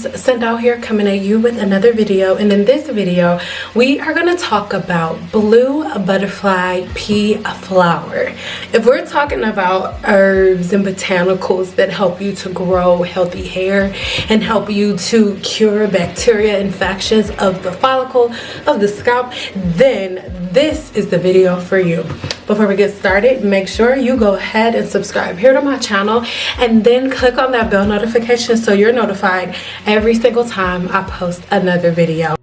Sent out here coming at you with another video, and in this video we are going to talk about blue butterfly pea flower. If we're talking about herbs and botanicals that help you to grow healthy hair and help you to cure bacteria infections of the follicle of the scalp, then this is the video for you. Before we get started, make sure you go ahead and subscribe here to my channel and then click on that bell notification so you're notified every single time I post another video.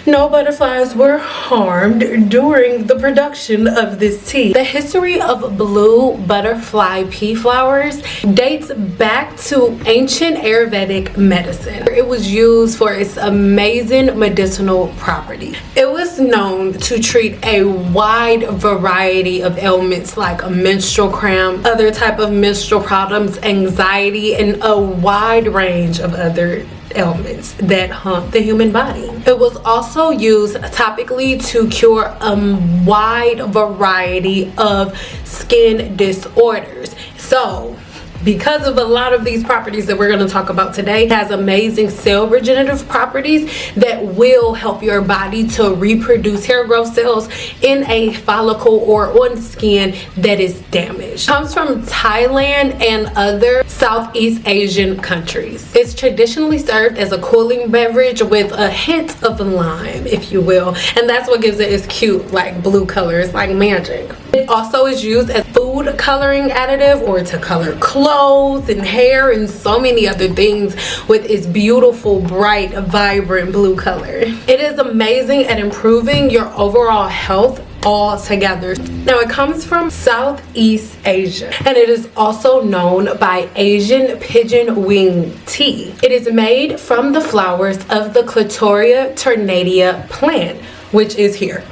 No butterflies were harmed during the production of this tea. The history of blue butterfly pea flowers dates back to ancient Ayurvedic medicine. It was used for its amazing medicinal property. It was known to treat a wide variety of ailments like a menstrual cramp, other type of menstrual problems, anxiety, and a wide range of other ailments that haunt the human body. It was also used topically to cure a wide variety of skin disorders. So because of a lot of these properties that we're going to talk about today, it has amazing cell regenerative properties that will help your body to reproduce hair growth cells in a follicle or on skin that is damaged. It comes from Thailand and other Southeast Asian countries. It's traditionally served as a cooling beverage with a hint of lime, if you will, and that's what gives it its cute, like blue color. It's like magic. It also is used as food coloring additive or to color clothes and hair and so many other things with its beautiful, bright, vibrant blue color. It is amazing at improving your overall health altogether. Now, it comes from Southeast Asia and it is also known by Asian pigeon wing tea. It is made from the flowers of the Clitoria ternatia plant, which is here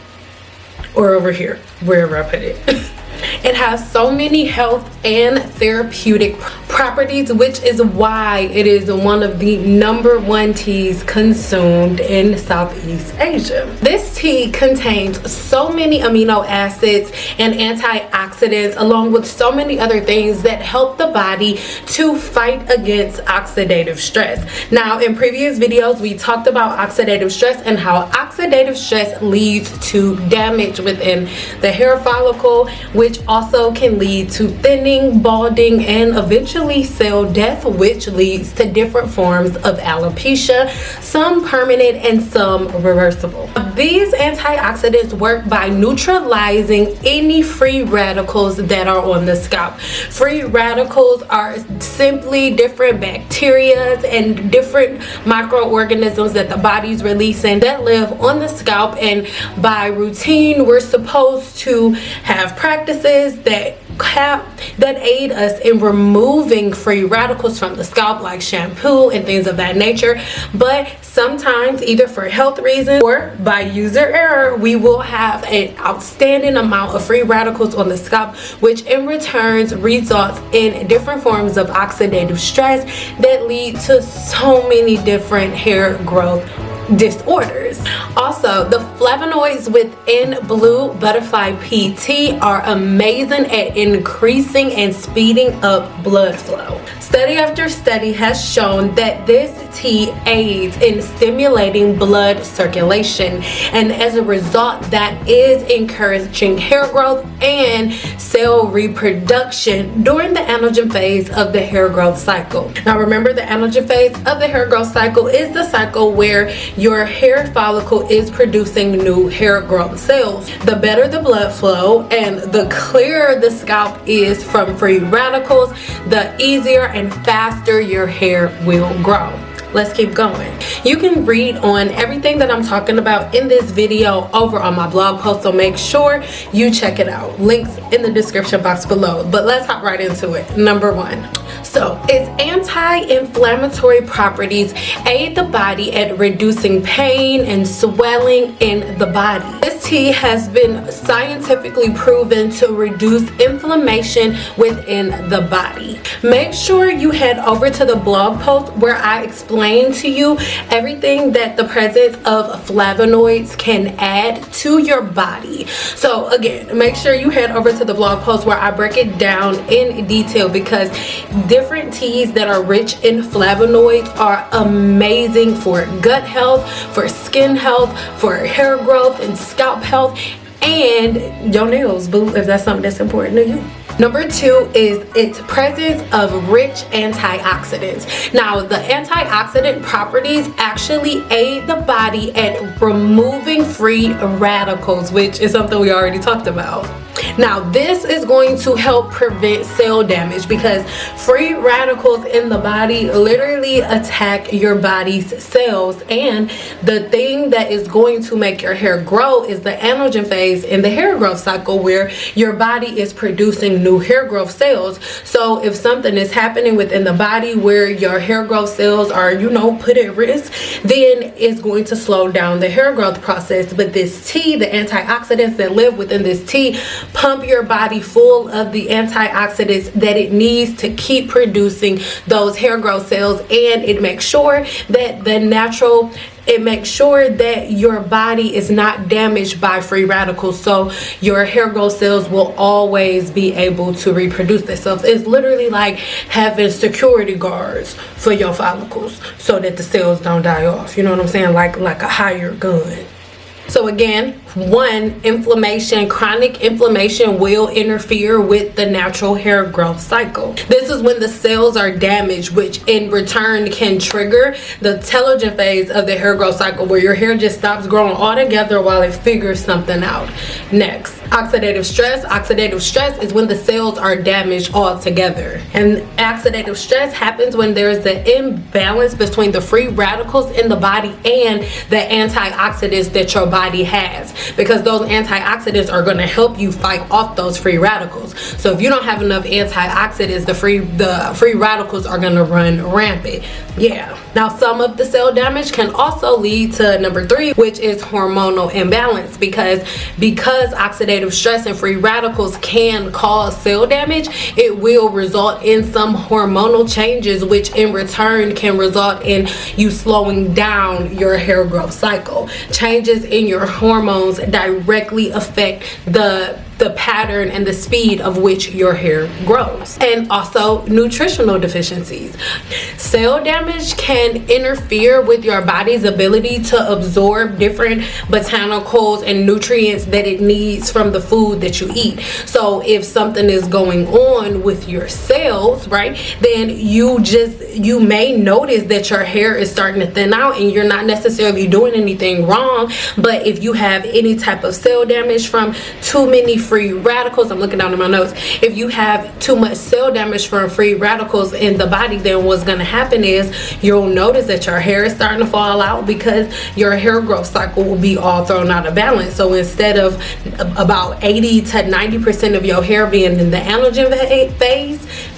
or over here, wherever I put it. It has so many health and therapeutic properties, which is why it is one of the #1 teas consumed in Southeast Asia. This tea contains so many amino acids and antioxidants, along with so many other things that help the body to fight against oxidative stress. Now, in previous videos, we talked about oxidative stress and how oxidative stress leads to damage within the hair follicle, which also can lead to thinning, balding, and eventually cell death, which leads to different forms of alopecia, some permanent and some reversible. These antioxidants work by neutralizing any free radicals that are on the scalp. Free radicals are simply different bacteria and different microorganisms that the body's releasing that live on the scalp, and by routine we're supposed to have practices that aid us in removing free radicals from the scalp, like shampoo and things of that nature. But sometimes, either for health reasons or by user error, we will have an outstanding amount of free radicals on the scalp, which in return results in different forms of oxidative stress that lead to so many different hair growth disorders. Also, the flavonoids within blue butterfly pea tea are amazing at increasing and speeding up blood flow. Study after study has shown that this tea aids in stimulating blood circulation, and as a result that is encouraging hair growth and cell reproduction during the anagen phase of the hair growth cycle. Now, remember, the anagen phase of the hair growth cycle is the cycle where your hair follicle is producing new hair growth cells. The better the blood flow and the clearer the scalp is from free radicals, the easier and faster your hair will grow. Let's keep going. You can read on everything that I'm talking about in this video over on my blog post, so make sure you check it out. Links in the description box below. But let's hop right into it. Number 1. So its anti-inflammatory properties aid the body at reducing pain and swelling in the body. This This tea has been scientifically proven to reduce inflammation within the body. Make sure you head over to the blog post where I explain to you everything that the presence of flavonoids can add to your body. So again, make sure you head over to the blog post where I break it down in detail, because different teas that are rich in flavonoids are amazing for gut health, for skin health, for hair growth and scalp health, and your nails, boo, if that's something that's important to you. Number 2 is its presence of rich antioxidants. Now, the antioxidant properties actually aid the body at removing free radicals, which is something we already talked about. Now, this is going to help prevent cell damage, because free radicals in the body literally attack your body's cells, and the thing that is going to make your hair grow is the anagen phase in the hair growth cycle, where your body is producing new hair growth cells. So if something is happening within the body where your hair growth cells are, put at risk, then it's going to slow down the hair growth process. But this tea, the antioxidants that live within this tea, pump your body full of the antioxidants that it needs to keep producing those hair growth cells, and it makes sure that your body is not damaged by free radicals, so your hair growth cells will always be able to reproduce themselves. It's literally like having security guards for your follicles so that the cells don't die off. You know what I'm saying? Like a hired gun. So again, 1, inflammation. Chronic inflammation will interfere with the natural hair growth cycle. This is when the cells are damaged, which in return can trigger the telogen phase of the hair growth cycle, where your hair just stops growing altogether while it figures something out. Next, oxidative stress. Oxidative stress is when the cells are damaged altogether. And oxidative stress happens when there's the imbalance between the free radicals in the body and the antioxidants that your body has, because those antioxidants are going to help you fight off those free radicals. So if you don't have enough antioxidants, the free radicals are going to run rampant. Yeah. Now, some of the cell damage can also lead to number 3, which is hormonal imbalance, because oxidative stress and free radicals can cause cell damage, it will result in some hormonal changes, which in return can result in you slowing down your hair growth cycle. Changes in your hormones directly affect the pattern and the speed of which your hair grows. And also nutritional deficiencies. Cell damage can interfere with your body's ability to absorb different botanicals and nutrients that it needs from the food that you eat. So if something is going on with your cells, right, then you may notice that your hair is starting to thin out, and you're not necessarily doing anything wrong. But if you have any type of cell damage from too many free radicals, I'm looking down at my notes, if you have too much cell damage from free radicals in the body, then what's going to happen is you'll notice that your hair is starting to fall out, because your hair growth cycle will be all thrown out of balance. So instead of about 80 to 90% of your hair being in the anagen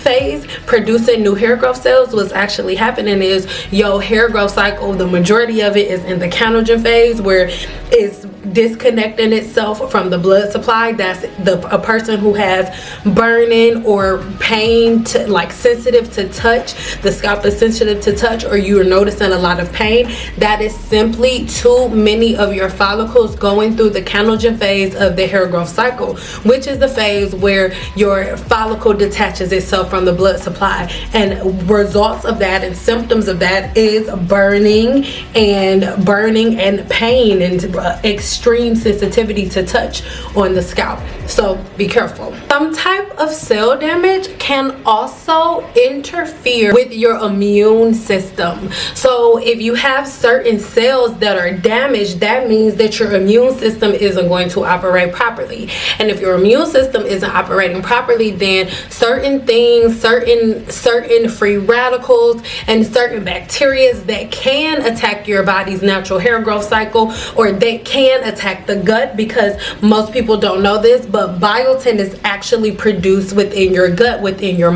phase producing new hair growth cells, what's actually happening is your hair growth cycle, the majority of it is in the canogen phase, where it's disconnecting itself from the blood supply. That's a person who has burning or pain, sensitive to touch, the scalp is sensitive to touch, or you are noticing a lot of pain. That is simply too many of your follicles going through the canogen phase of the hair growth cycle, which is the phase where your follicle detaches itself from the blood supply. And results of that and symptoms of that is burning and pain and extreme sensitivity to touch on the scalp. So be careful. Some type of cell damage can also interfere with your immune system. So if you have certain cells that are damaged, that means that your immune system isn't going to operate properly. And if your immune system isn't operating properly, then certain things, certain free radicals and certain bacteria that can attack your body's natural hair growth cycle, or they can attack the gut, because most people don't know this, but biotin is actually produced within your gut, within your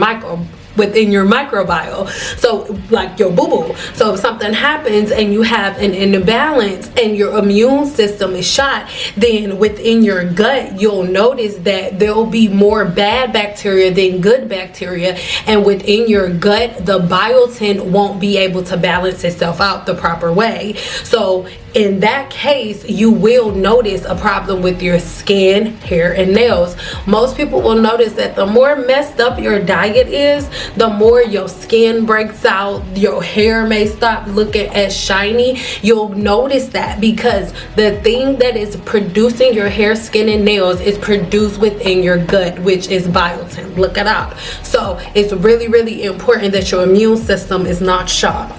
within your microbiome, so like your boo-boo. So if something happens and you have an imbalance and your immune system is shot, then within your gut you'll notice that there'll be more bad bacteria than good bacteria, and within your gut the biotin won't be able to balance itself out the proper way. So in that case, you will notice a problem with your skin, hair, and nails. Most people will notice that the more messed up your diet is, the more your skin breaks out, your hair may stop looking as shiny. You'll notice that because the thing that is producing your hair, skin, and nails is produced within your gut, which is biotin. Look it up. So it's really, really important that your immune system is not shot.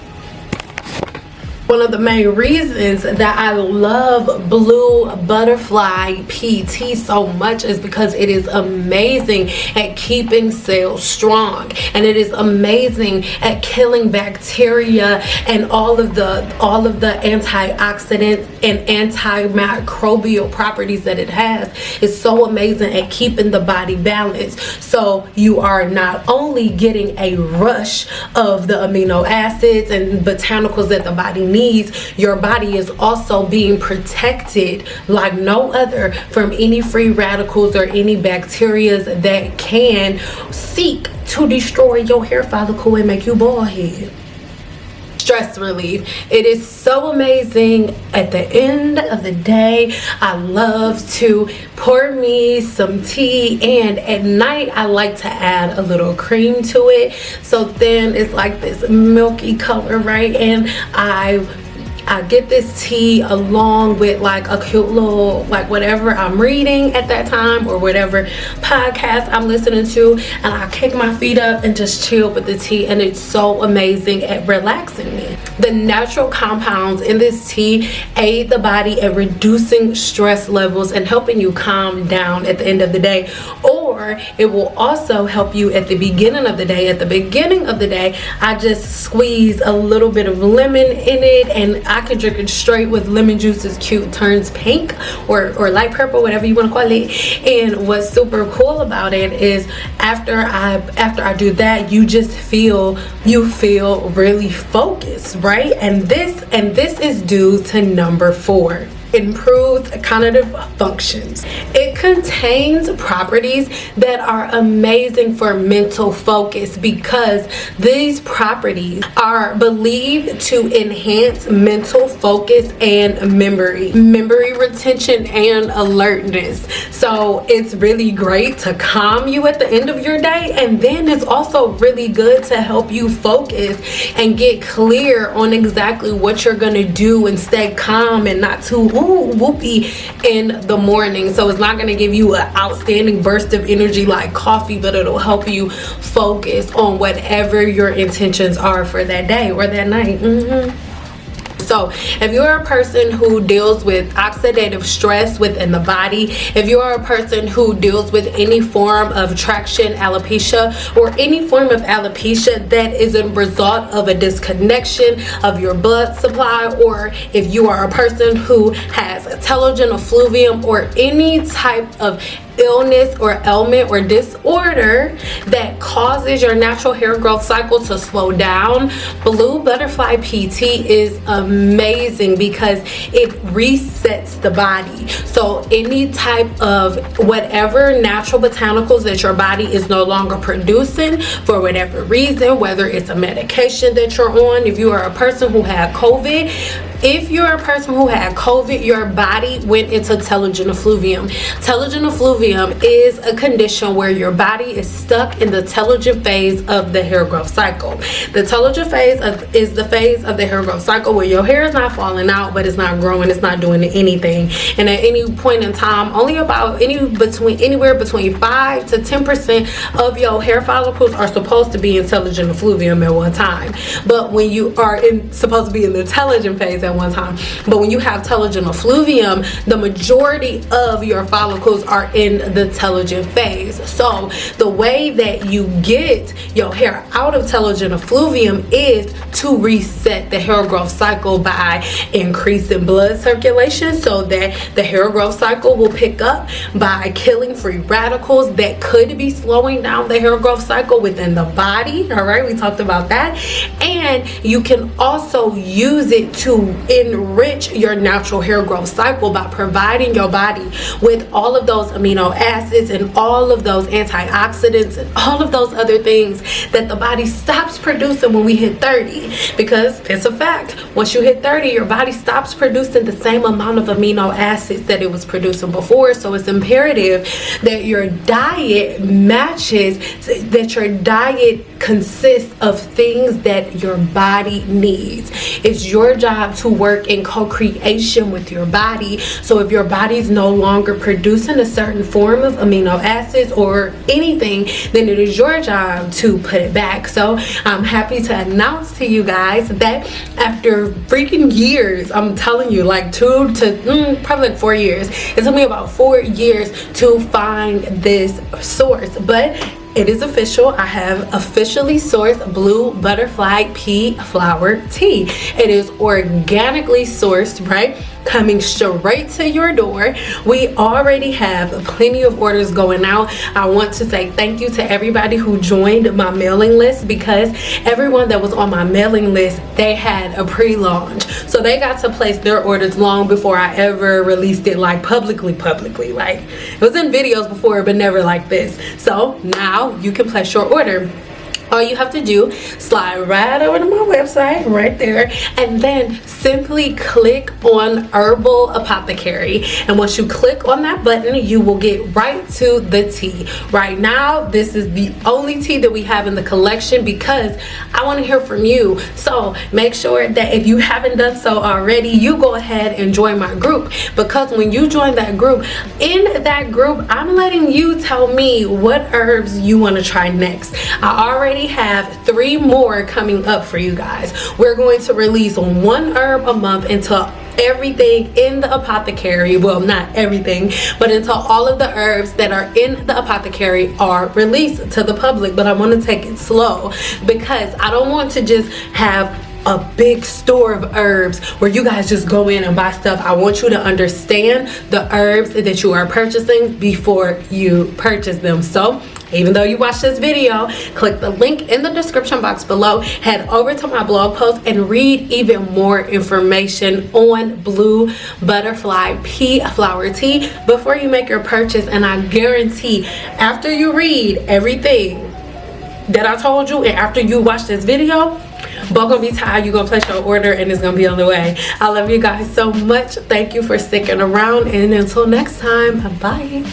One of the main reasons that I love Blue Butterfly PT so much is because it is amazing at keeping cells strong, and it is amazing at killing bacteria and all of the antioxidant and antimicrobial properties that it has. It's so amazing at keeping the body balanced. So you are not only getting a rush of the amino acids and botanicals that the body needs, your body is also being protected like no other from any free radicals or any bacteria that can seek to destroy your hair follicle and make you bald head. Stress relief. It is so amazing. At the end of the day, I love to pour me some tea, and at night I like to add a little cream to it, so then it's like this milky color, right? And I get this tea along with like a cute little, like whatever I'm reading at that time or whatever podcast I'm listening to, and I kick my feet up and just chill with the tea, and it's so amazing at relaxing me. The natural compounds in this tea aid the body at reducing stress levels and helping you calm down at the end of the day, or it will also help you at the beginning of the day. At the beginning of the day, I just squeeze a little bit of lemon in it, and I could drink it straight with lemon juice. Is cute, turns pink or light purple, whatever you want to call it. And what's super cool about it is after I do that, you feel really focused, right? And this is due to number 4. Improved cognitive functions. It contains properties that are amazing for mental focus because these properties are believed to enhance mental focus and memory retention, and alertness. So it's really great to calm you at the end of your day, and then it's also really good to help you focus and get clear on exactly what you're gonna do and stay calm and not too whoopy in the morning. So it's not going to give you an outstanding burst of energy like coffee, but it'll help you focus on whatever your intentions are for that day or that night. So if you're a person who deals with oxidative stress within the body, if you are a person who deals with any form of traction alopecia or any form of alopecia that is a result of a disconnection of your blood supply, or if you are a person who has telogen effluvium or any type of illness or ailment or disorder that causes your natural hair growth cycle to slow down, Blue Butterfly PT is amazing because it resets the body. So any type of whatever natural botanicals that your body is no longer producing for whatever reason, whether it's a medication that you're on, if you are a person who had COVID, your body went into telogen effluvium. Telogen effluvium is a condition where your body is stuck in the telogen phase of the hair growth cycle. The telogen phase is the phase of the hair growth cycle where your hair is not falling out, but it's not growing, it's not doing anything. And at any point in time, only about anywhere between 5 to 10% of your hair follicles are supposed to be in telogen effluvium at one time. But when you are supposed to be in the telogen phase at one time. But when you have telogen effluvium, the majority of your follicles are in the telogen phase. So the way that you get your hair out of telogen effluvium is to reset the hair growth cycle by increasing blood circulation, so that the hair growth cycle will pick up, by killing free radicals that could be slowing down the hair growth cycle within the body. All right, we talked about that. And you can also use it to enrich your natural hair growth cycle by providing your body with all of those amino acids and all of those antioxidants and all of those other things that the body stops producing when we hit 30. Because it's a fact, once you hit 30, your body stops producing the same amount of amino acids that it was producing before. So it's imperative that your diet matches, that your diet consists of things that your body needs. It's your job to work in co-creation with your body. So if your body's no longer producing a certain form of amino acids or anything, then it is your job to put it back. So I'm happy to announce to you guys that after freaking years, I'm telling you, like 2 to probably like 4 years, it took me about 4 years to find this source, but it is official. I have officially sourced blue butterfly pea flower tea. It is organically sourced, right? Coming straight to your door. We already have plenty of orders going out. I want to say thank you to everybody who joined my mailing list, because everyone that was on my mailing list, they had a pre-launch, so they got to place their orders long before I ever released it, like publicly. Like, it was in videos before, but never like this. So now you can place your order. All you have to do, slide right over to my website right there, and then simply click on Herbal Apothecary. And once you click on that button, you will get right to the tea. Right now, this is the only tea that we have in the collection, because I want to hear from you. So make sure that if you haven't done so already, you go ahead and join my group, because when you join that group, in that group, I'm letting you tell me what herbs you want to try next. I already have 3 more coming up for you guys. We're going to release 1 herb a month until everything in the apothecary, well, not everything, but until all of the herbs that are in the apothecary are released to the public. But I want to take it slow, because I don't want to just have a big store of herbs where you guys just go in and buy stuff. I want you to understand the herbs that you are purchasing before you purchase them. So even though you watch this video, click the link in the description box below, head over to my blog post and read even more information on blue butterfly pea flower tea before you make your purchase. And I guarantee, after you read everything that I told you and after you watch this video, both gonna be tired. You're gonna place your order and it's gonna be on the way. I love you guys so much. Thank you for sticking around, and until next time, bye.